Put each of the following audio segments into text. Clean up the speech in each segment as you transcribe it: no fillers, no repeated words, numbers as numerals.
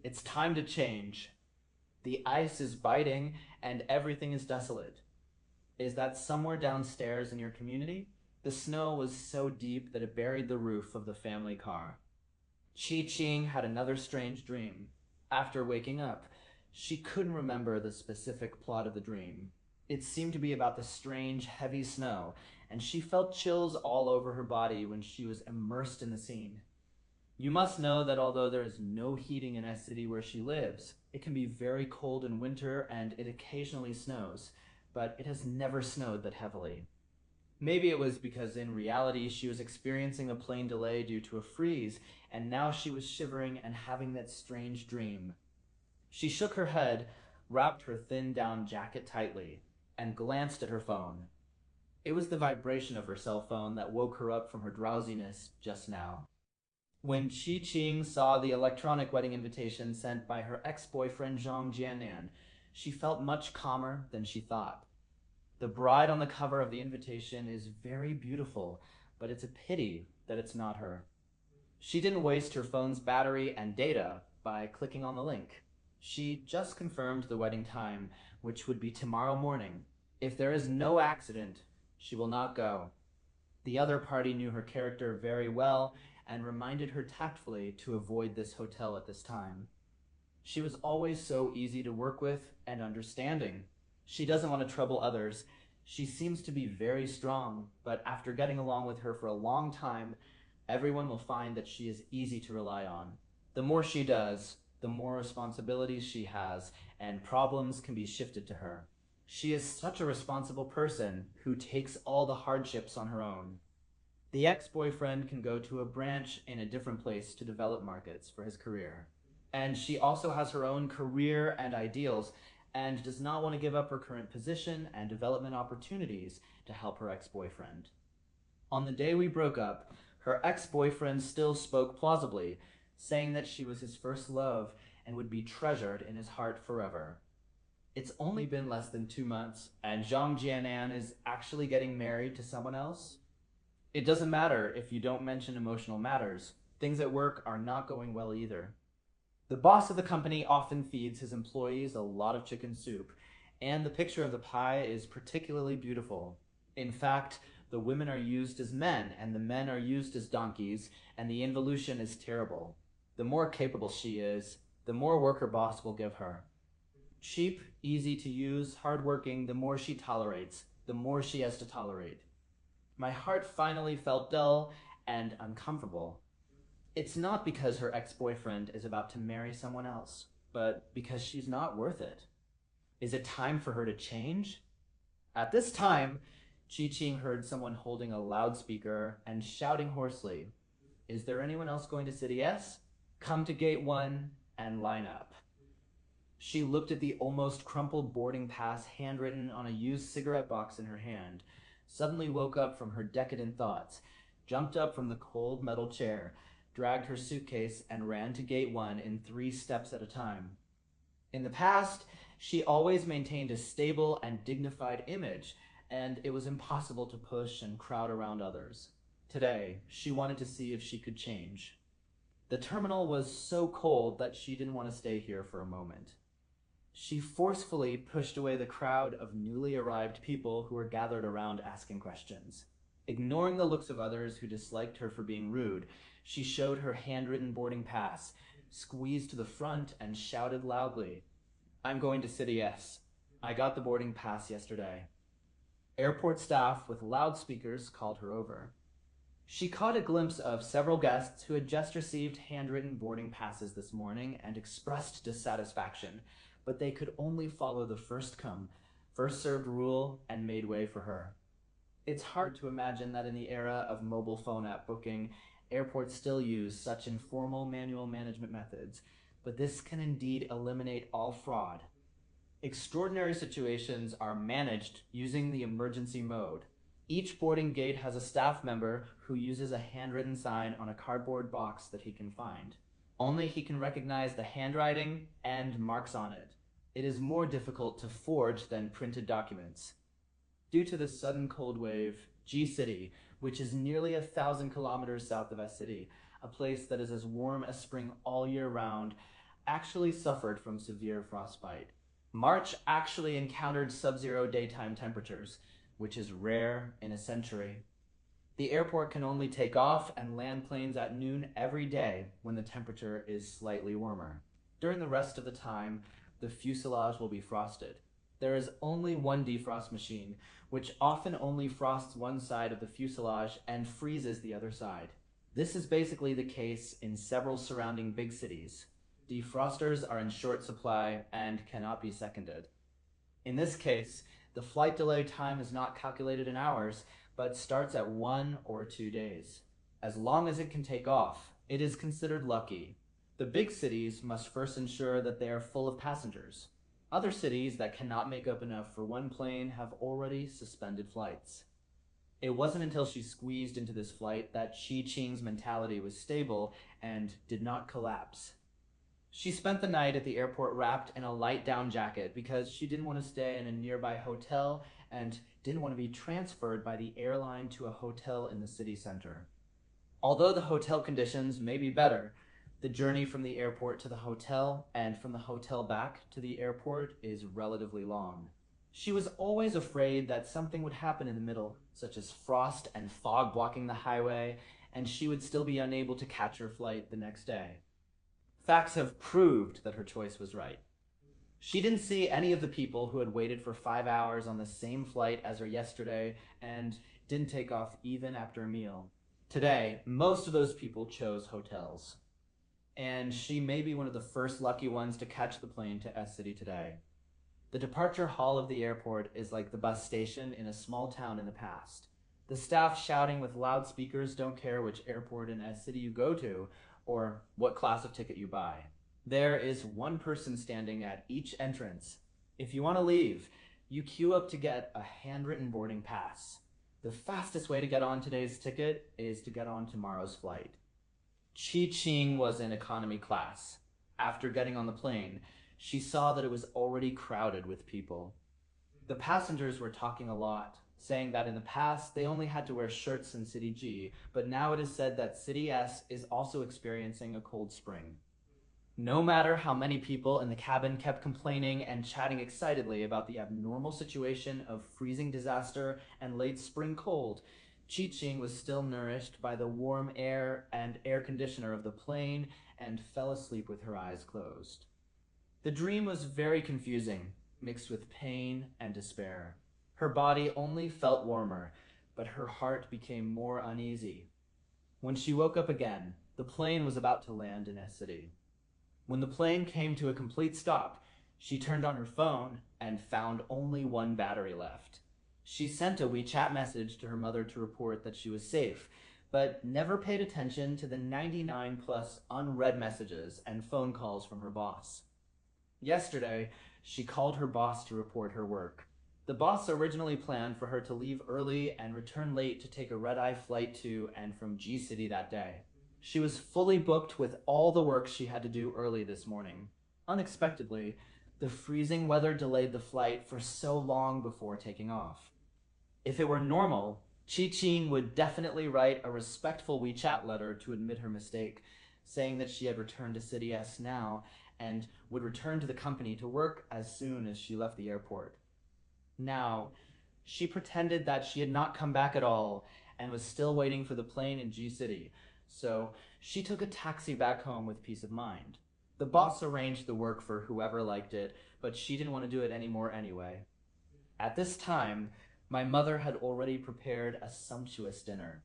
It's time to change. The ice is biting and everything is desolate. Is that somewhere downstairs in your community? The snow was so deep that it buried the roof of the family car. Chi Ching had another strange dream. After waking up, she couldn't remember the specific plot of the dream. It seemed to be about the strange, heavy snow, and she felt chills all over her body when she was immersed in the scene. You must know that although there is no heating in a city where she lives, it can be very cold in winter and it occasionally snows, but it has never snowed that heavily. Maybe it was because in reality she was experiencing a plane delay due to a freeze, and now she was shivering and having that strange dream. She shook her head, wrapped her thin down jacket tightly, and glanced at her phone. It was the vibration of her cell phone that woke her up from her drowsiness just now. When Chi Ching saw the electronic wedding invitation sent by her ex-boyfriend Zhang Jianan, she felt much calmer than she thought. The bride on the cover of the invitation is very beautiful, but it's a pity that it's not her. She didn't waste her phone's battery and data by clicking on the link. She just confirmed the wedding time, which would be tomorrow morning. If there is no accident, she will not go. The other party knew her character very well and reminded her tactfully to avoid this hotel at this time. She was always so easy to work with and understanding. She doesn't want to trouble others. She seems to be very strong, but after getting along with her for a long time, everyone will find that she is easy to rely on. The more she does, the more responsibilities she has, and problems can be shifted to her. She is such a responsible person who takes all the hardships on her own. The ex-boyfriend can go to a branch in a different place to develop markets for his career. And she also has her own career and ideals and does not want to give up her current position and development opportunities to help her ex-boyfriend. On the day we broke up, her ex-boyfriend still spoke plausibly, saying that she was his first love and would be treasured in his heart forever. It's only been less than 2 months, and Zhang Jianan is actually getting married to someone else. It doesn't matter if you don't mention emotional matters. Things at work are not going well either. The boss of the company often feeds his employees a lot of chicken soup, and the picture of the pie is particularly beautiful. In fact, the women are used as men, and the men are used as donkeys, and the involution is terrible. The more capable she is, the more work her boss will give her. Cheap, easy to use, hardworking, the more she tolerates, the more she has to tolerate. My heart finally felt dull and uncomfortable. It's not because her ex-boyfriend is about to marry someone else, but because she's not worth it. Is it time for her to change? At this time, Chi Ching heard someone holding a loudspeaker and shouting hoarsely, "Is there anyone else going to City S? Come to Gate 1 and line up." She looked at the almost crumpled boarding pass handwritten on a used cigarette box in her hand, suddenly woke up from her decadent thoughts, jumped up from the cold metal chair, dragged her suitcase, and ran to Gate 1 in 3 steps at a time. In the past, she always maintained a stable and dignified image, and it was impossible to push and crowd around others. Today, she wanted to see if she could change. The terminal was so cold that she didn't want to stay here for a moment. She forcefully pushed away the crowd of newly arrived people who were gathered around asking questions. Ignoring the looks of others who disliked her for being rude, she showed her handwritten boarding pass, squeezed to the front, and shouted loudly, "I'm going to City S. I got the boarding pass yesterday." Airport staff with loudspeakers called her over. She caught a glimpse of several guests who had just received handwritten boarding passes this morning and expressed dissatisfaction, but they could only follow the first come, first served rule and made way for her. It's hard to imagine that in the era of mobile phone app booking, airports still use such informal manual management methods, but this can indeed eliminate all fraud. Extraordinary situations are managed using the emergency mode. Each boarding gate has a staff member who uses a handwritten sign on a cardboard box that he can find. Only he can recognize the handwriting and marks on it. It is more difficult to forge than printed documents. Due to the sudden cold wave, G-City, which is nearly 1,000 kilometers south of S City, a place that is as warm as spring all year round, actually suffered from severe frostbite. March actually encountered sub-zero daytime temperatures, which is rare in a century. The airport can only take off and land planes at noon every day when the temperature is slightly warmer. During the rest of the time, the fuselage will be frosted. There is only one defrost machine, which often only frosts one side of the fuselage and freezes the other side. This is basically the case in several surrounding big cities. Defrosters are in short supply and cannot be seconded. In this case, the flight delay time is not calculated in hours, but starts at 1 or 2 days. As long as it can take off, it is considered lucky. The big cities must first ensure that they are full of passengers. Other cities that cannot make up enough for one plane have already suspended flights. It wasn't until she squeezed into this flight that Qi Qing's mentality was stable and did not collapse. She spent the night at the airport wrapped in a light down jacket because she didn't want to stay in a nearby hotel and didn't want to be transferred by the airline to a hotel in the city center. Although the hotel conditions may be better, the journey from the airport to the hotel and from the hotel back to the airport is relatively long. She was always afraid that something would happen in the middle, such as frost and fog blocking the highway, and she would still be unable to catch her flight the next day. Facts have proved that her choice was right. She didn't see any of the people who had waited for 5 hours on the same flight as her yesterday and didn't take off even after a meal. Today, most of those people chose hotels. And she may be one of the first lucky ones to catch the plane to S-City today. The departure hall of the airport is like the bus station in a small town in the past. The staff shouting with loudspeakers don't care which airport in S-City you go to or what class of ticket you buy. There is one person standing at each entrance. If you want to leave, you queue up to get a handwritten boarding pass. The fastest way to get on today's ticket is to get on tomorrow's flight. Qi Qing was in economy class. After getting on the plane, she saw that it was already crowded with people. The passengers were talking a lot, saying that in the past they only had to wear shirts in City G, but now it is said that City S is also experiencing a cold spring. No matter how many people in the cabin kept complaining and chatting excitedly about the abnormal situation of freezing disaster and late spring cold, Qi Qing was still nourished by the warm air and air conditioner of the plane and fell asleep with her eyes closed. The dream was very confusing, mixed with pain and despair. Her body only felt warmer, but her heart became more uneasy. When she woke up again, the plane was about to land in S-City. When the plane came to a complete stop, she turned on her phone and found only one battery left. She sent a WeChat message to her mother to report that she was safe, but never paid attention to the 99 plus unread messages and phone calls from her boss. Yesterday, she called her boss to report her work. The boss originally planned for her to leave early and return late to take a red-eye flight to and from G-City that day. She was fully booked with all the work she had to do early this morning. Unexpectedly, the freezing weather delayed the flight for so long before taking off. If it were normal, Qi Qing would definitely write a respectful WeChat letter to admit her mistake, saying that she had returned to City S now and would return to the company to work as soon as she left the airport. Now, she pretended that she had not come back at all and was still waiting for the plane in G-City, so she took a taxi back home with peace of mind. The boss arranged the work for whoever liked it, but she didn't want to do it anymore anyway. At this time, my mother had already prepared a sumptuous dinner.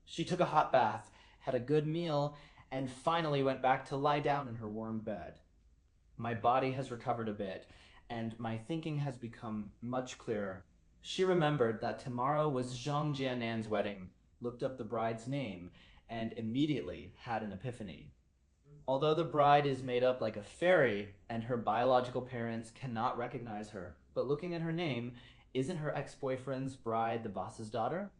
She took a hot bath, had a good meal, and finally went back to lie down in her warm bed. My body has recovered a bit, and my thinking has become much clearer. She remembered that tomorrow was Zhang Jianan's wedding, looked up the bride's name, and immediately had an epiphany. Although the bride is made up like a fairy and her biological parents cannot recognize her, but looking at her name, isn't her ex-boyfriend's bride the boss's daughter?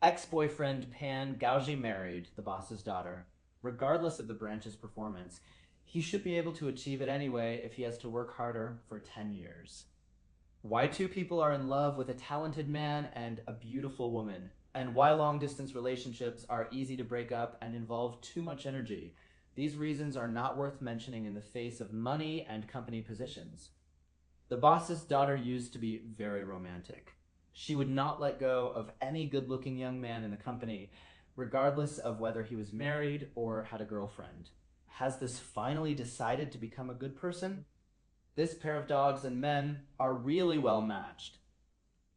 Ex-boyfriend Pan Gaoji married the boss's daughter. Regardless of the branch's performance, he should be able to achieve it anyway if he has to work harder for 10 years. Why two people are in love with a talented man and a beautiful woman, and why long-distance relationships are easy to break up and involve too much energy. These reasons are not worth mentioning in the face of money and company positions. The boss's daughter used to be very romantic. She would not let go of any good-looking young man in the company, regardless of whether he was married or had a girlfriend. Has this finally decided to become a good person? This pair of dogs and men are really well matched.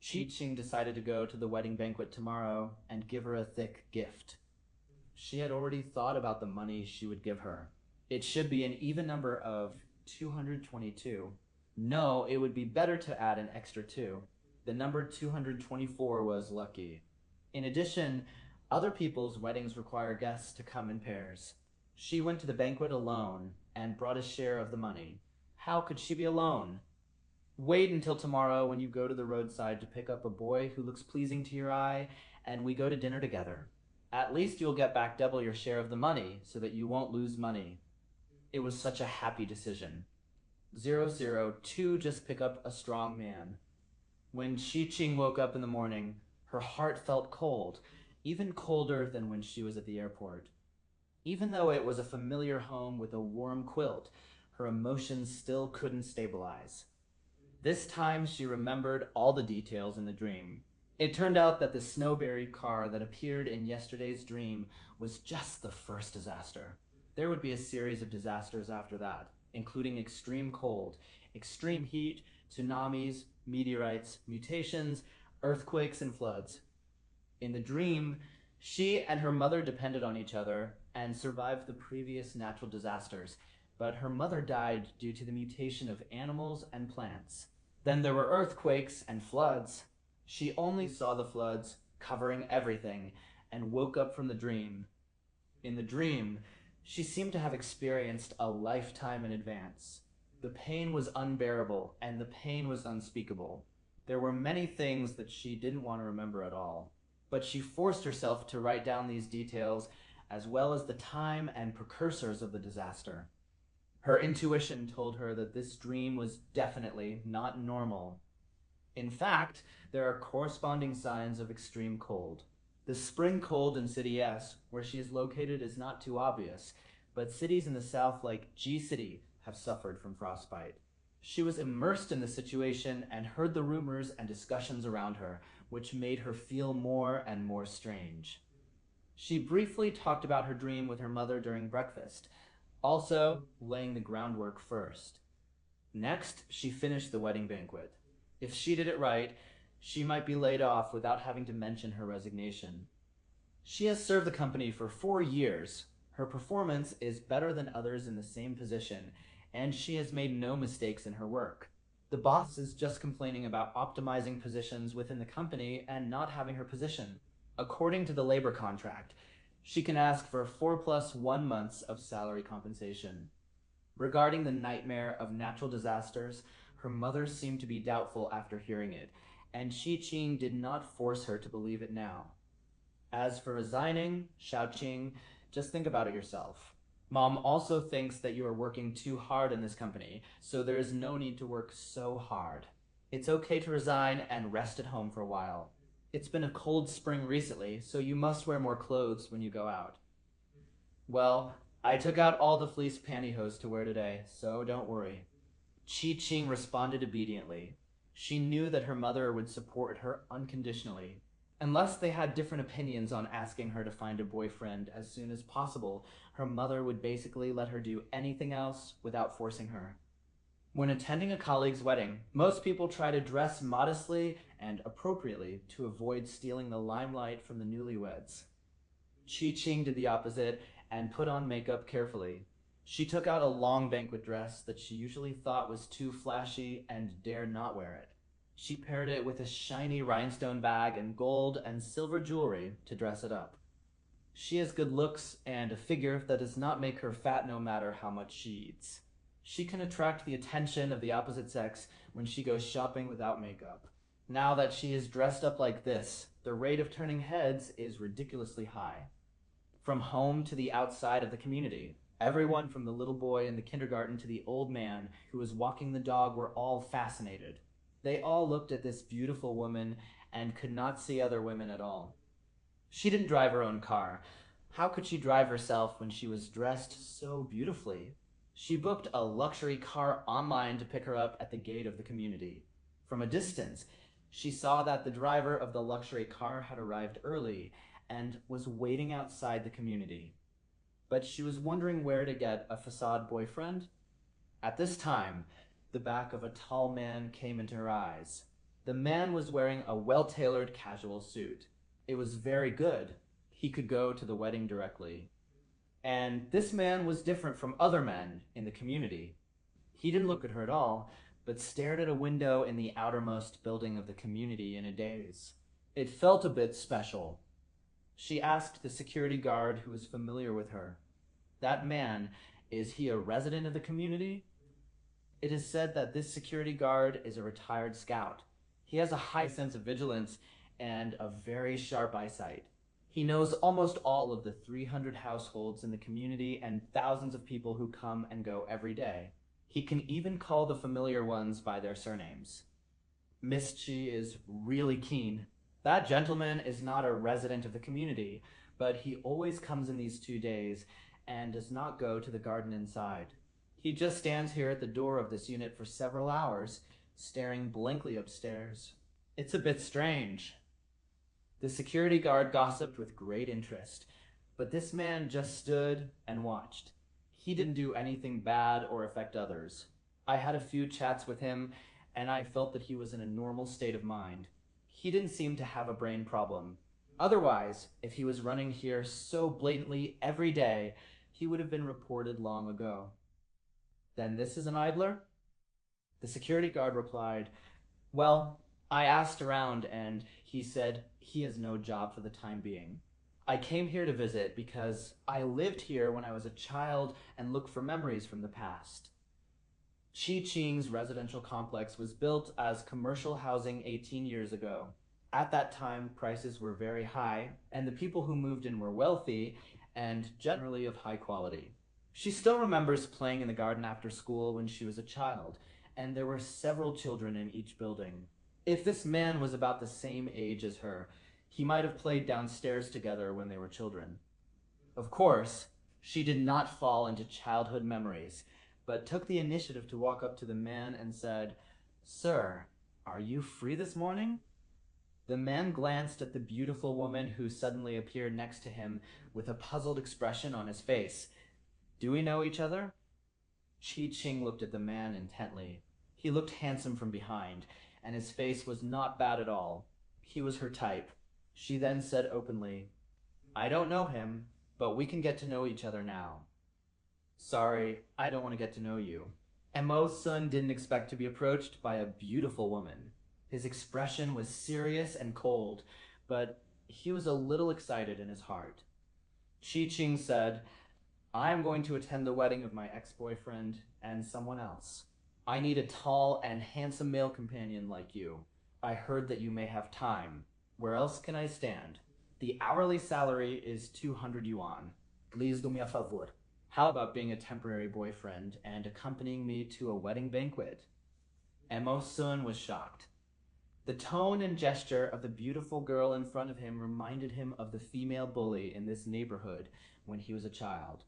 Qi Qing decided to go to the wedding banquet tomorrow and give her a thick gift. She had already thought about the money she would give her. It should be an even number of 222. No, it would be better to add an extra 2. The number 224 was lucky. In addition, other people's weddings require guests to come in pairs. She went to the banquet alone and brought a share of the money. How could she be alone? Wait until tomorrow when you go to the roadside to pick up a boy who looks pleasing to your eye, and we go to dinner together. At least you'll get back double your share of the money so that you won't lose money. It was such a happy decision. 002 just pick up a strong man. When Qi Qing woke up in the morning, her heart felt cold, even colder than when she was at the airport. Even though it was a familiar home with a warm quilt, her emotions still couldn't stabilize. This time she remembered all the details in the dream. It turned out that the snowberry car that appeared in yesterday's dream was just the first disaster. There would be a series of disasters after that, including extreme cold, extreme heat, tsunamis, meteorites, mutations, earthquakes, and floods. In the dream, she and her mother depended on each other and survived the previous natural disasters, but her mother died due to the mutation of animals and plants. Then there were earthquakes and floods. She only saw the floods covering everything and woke up from the dream. In the dream, she seemed to have experienced a lifetime in advance. The pain was unbearable and the pain was unspeakable. There were many things that she didn't want to remember at all, but she forced herself to write down these details as well as the time and precursors of the disaster. Her intuition told her that this dream was definitely not normal. In fact, there are corresponding signs of extreme cold. The spring cold in City S, where she is located, is not too obvious, but cities in the south like G-City have suffered from frostbite. She was immersed in the situation and heard the rumors and discussions around her, which made her feel more and more strange. She briefly talked about her dream with her mother during breakfast, also laying the groundwork first. Next, she finished the wedding banquet. If she did it right, she might be laid off without having to mention her resignation. She has served the company for 4 years. Her performance is better than others in the same position, and she has made no mistakes in her work. The boss is just complaining about optimizing positions within the company and not having her position. According to the labor contract, she can ask for 4 + 1 months of salary compensation. Regarding the nightmare of natural disasters, her mother seemed to be doubtful after hearing it, and Qi Qing did not force her to believe it now. As for resigning, Xiaoqing, just think about it yourself. Mom also thinks that you are working too hard in this company, so there is no need to work so hard. It's okay to resign and rest at home for a while. It's been a cold spring recently, so you must wear more clothes when you go out. Well, I took out all the fleece pantyhose to wear today, so don't worry. Qi Qing responded obediently. She knew that her mother would support her unconditionally. Unless they had different opinions on asking her to find a boyfriend as soon as possible, her mother would basically let her do anything else without forcing her. When attending a colleague's wedding, most people try to dress modestly and appropriately to avoid stealing the limelight from the newlyweds. Qi Qing did the opposite and put on makeup carefully. She took out a long banquet dress that she usually thought was too flashy and dared not wear it. She paired it with a shiny rhinestone bag and gold and silver jewelry to dress it up. She has good looks and a figure that does not make her fat no matter how much she eats. She can attract the attention of the opposite sex when she goes shopping without makeup. Now that she is dressed up like this, the rate of turning heads is ridiculously high. From home to the outside of the community, everyone from the little boy in the kindergarten to the old man who was walking the dog were all fascinated. They all looked at this beautiful woman and could not see other women at all. She didn't drive her own car. How could she drive herself when she was dressed so beautifully? She booked a luxury car online to pick her up at the gate of the community. From a distance, she saw that the driver of the luxury car had arrived early and was waiting outside the community. But she was wondering where to get a facade boyfriend. At this time, the back of a tall man came into her eyes. The man was wearing a well-tailored casual suit. It was very good. He could go to the wedding directly. And this man was different from other men in the community. He didn't look at her at all, but stared at a window in the outermost building of the community in a daze. It felt a bit special. She asked the security guard who was familiar with her, "That man, is he a resident of the community?" It is said that this security guard is a retired scout. He has a high sense of vigilance and a very sharp eyesight. He knows almost all of the 300 households in the community and thousands of people who come and go every day. He can even call the familiar ones by their surnames. Miss Chi is really keen. That gentleman is not a resident of the community, but he always comes in these 2 days and does not go to the garden inside. He just stands here at the door of this unit for several hours, staring blankly upstairs. It's a bit strange. The security guard gossiped with great interest, but this man just stood and watched. He didn't do anything bad or affect others. I had a few chats with him, and I felt that he was in a normal state of mind. He didn't seem to have a brain problem. Otherwise, if he was running here so blatantly every day, he would have been reported long ago. "Then this is an idler?" The security guard replied, "Well, I asked around and he said he has no job for the time being. I came here to visit because I lived here when I was a child and looked for memories from the past." Chi Ching's residential complex was built as commercial housing 18 years ago. At that time, prices were very high, and the people who moved in were wealthy and generally of high quality. She still remembers playing in the garden after school when she was a child, and there were several children in each building. If this man was about the same age as her, he might have played downstairs together when they were children. Of course, she did not fall into childhood memories, but took the initiative to walk up to the man and said, "Sir, are you free this morning?" The man glanced at the beautiful woman who suddenly appeared next to him with a puzzled expression on his face. "Do we know each other?" Chi Ching looked at the man intently. He looked handsome from behind, and his face was not bad at all. He was her type. She then said openly, "I don't know him, but we can get to know each other now." "Sorry, I don't want to get to know you." Mo's son didn't expect to be approached by a beautiful woman. His expression was serious and cold, but he was a little excited in his heart. Chi Ching said, "I am going to attend the wedding of my ex-boyfriend and someone else. I need a tall and handsome male companion like you. I heard that you may have time. Where else can I stand? The hourly salary is 200 yuan. Please do me a favor. How about being a temporary boyfriend and accompanying me to a wedding banquet?" Mo Sun was shocked. The tone and gesture of the beautiful girl in front of him reminded him of the female bully in this neighborhood when he was a child.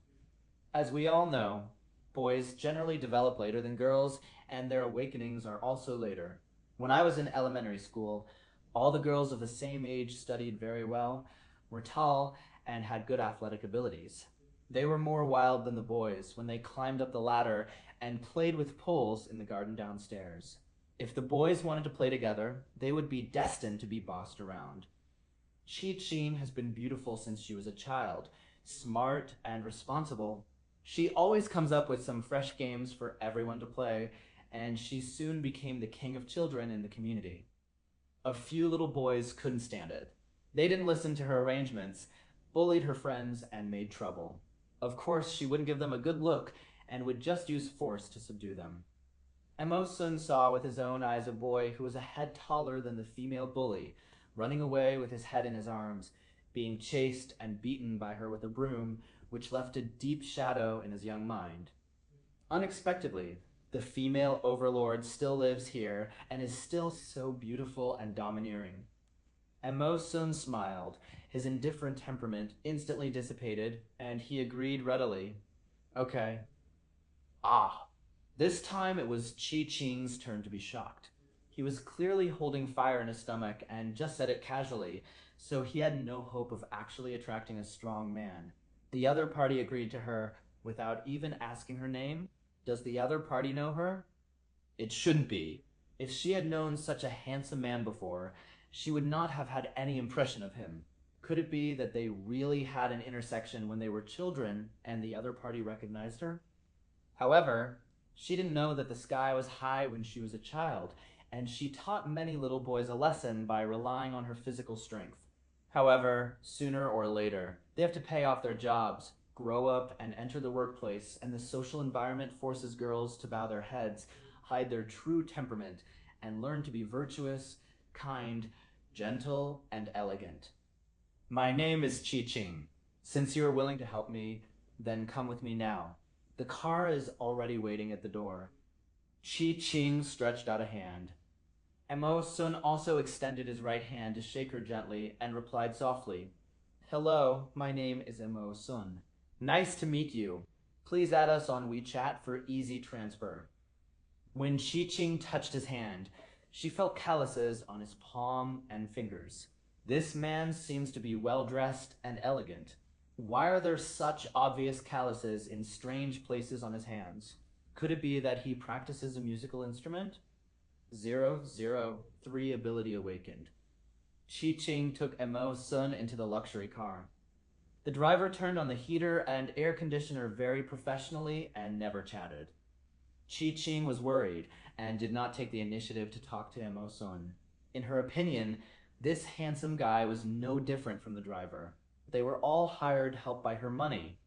As we all know, boys generally develop later than girls, and their awakenings are also later. When I was in elementary school, all the girls of the same age studied very well, were tall, and had good athletic abilities. They were more wild than the boys when they climbed up the ladder and played with poles in the garden downstairs. If the boys wanted to play together, they would be destined to be bossed around. Chi Chin has been beautiful since she was a child, smart and responsible. She always comes up with some fresh games for everyone to play, and she soon became the king of children in the community. A few little boys couldn't stand it. They didn't listen to her arrangements, bullied her friends, and made trouble. Of course, she wouldn't give them a good look and would just use force to subdue them. Mo Sun saw with his own eyes a boy who was a head taller than the female bully, running away with his head in his arms, being chased and beaten by her with a broom, which left a deep shadow in his young mind. Unexpectedly, the female overlord still lives here and is still so beautiful and domineering. Mo Sun smiled. His indifferent temperament instantly dissipated, and he agreed readily. Okay. Ah. This time it was Chi Ching's turn to be shocked. He was clearly holding fire in his stomach and just said it casually, so he had no hope of actually attracting a strong man. The other party agreed to her without even asking her name. Does the other party know her? It shouldn't be. If she had known such a handsome man before, she would not have had any impression of him. Could it be that they really had an intersection when they were children and the other party recognized her? However, she didn't know that the sky was high when she was a child, and she taught many little boys a lesson by relying on her physical strength. However, sooner or later, they have to pay off their jobs, grow up, and enter the workplace, and the social environment forces girls to bow their heads, hide their true temperament, and learn to be virtuous, kind, gentle, and elegant. My name is Chi Ching. Since you are willing to help me, then come with me now. The car is already waiting at the door. Chi Ching stretched out a hand. Emo Sun also extended his right hand to shake her gently and replied softly, Hello, my name is Emo Sun. Nice to meet you. Please add us on WeChat for easy transfer. When Chi Ching touched his hand, she felt calluses on his palm and fingers. This man seems to be well-dressed and elegant. Why are there such obvious calluses in strange places on his hands? Could it be that he practices a musical instrument? 003 ability awakened. Chi Ching took Emo Sun into the luxury car. The driver turned on the heater and air conditioner very professionally and never chatted. Chi Ching was worried and did not take the initiative to talk to Emo Sun. In her opinion, this handsome guy was no different from the driver. They were all hired help by her money.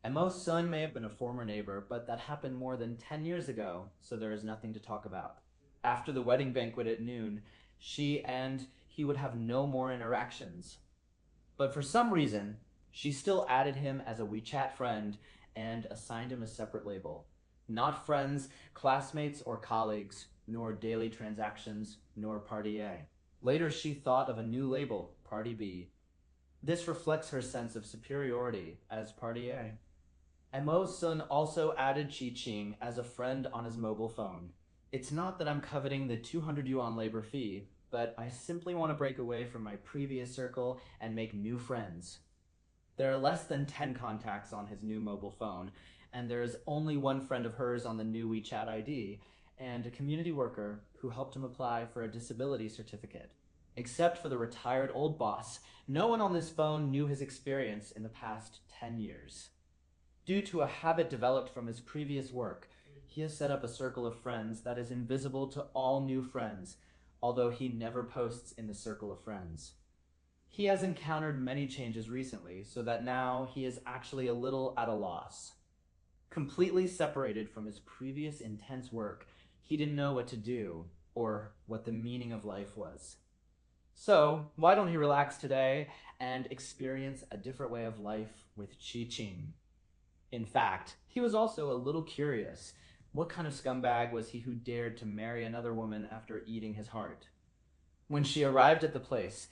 Emo Sun may have been a former neighbor, but that happened more than 10 years ago, so there is nothing to talk about. After the wedding banquet at noon, she and he would have no more interactions. But for some reason, she still added him as a WeChat friend and assigned him a separate label. Not friends, classmates, or colleagues, nor daily transactions, nor Party A. Later she thought of a new label, Party B. This reflects her sense of superiority as Party A. Emo Sun also added Chi Ching as a friend on his mobile phone. It's not that I'm coveting the 200 yuan labor fee, but I simply want to break away from my previous circle and make new friends. There are less than 10 contacts on his new mobile phone, and there is only one friend of hers on the new WeChat ID, and a community worker who helped him apply for a disability certificate. Except for the retired old boss, no one on this phone knew his experience in the past 10 years. Due to a habit developed from his previous work, he has set up a circle of friends that is invisible to all new friends, although he never posts in the circle of friends. He has encountered many changes recently, so that now he is actually a little at a loss. Completely separated from his previous intense work, he didn't know what to do, or what the meaning of life was. So, why don't he relax today and experience a different way of life with Chi Ching? In fact, he was also a little curious. What kind of scumbag was he who dared to marry another woman after eating his heart? When she arrived at the place,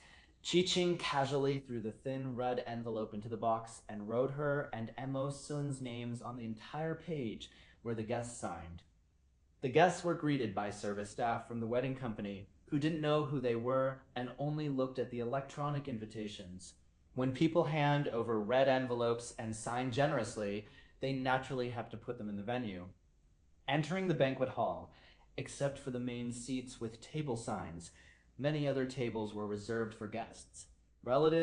Chi Ching casually threw the thin red envelope into the box and wrote her and Emo Sun's names on the entire page where the guests signed. The guests were greeted by service staff from the wedding company who didn't know who they were and only looked at the electronic invitations. When people hand over red envelopes and sign generously, they naturally have to put them in the venue. Entering the banquet hall, except for the main seats with table signs, many other tables were reserved for guests. Relatives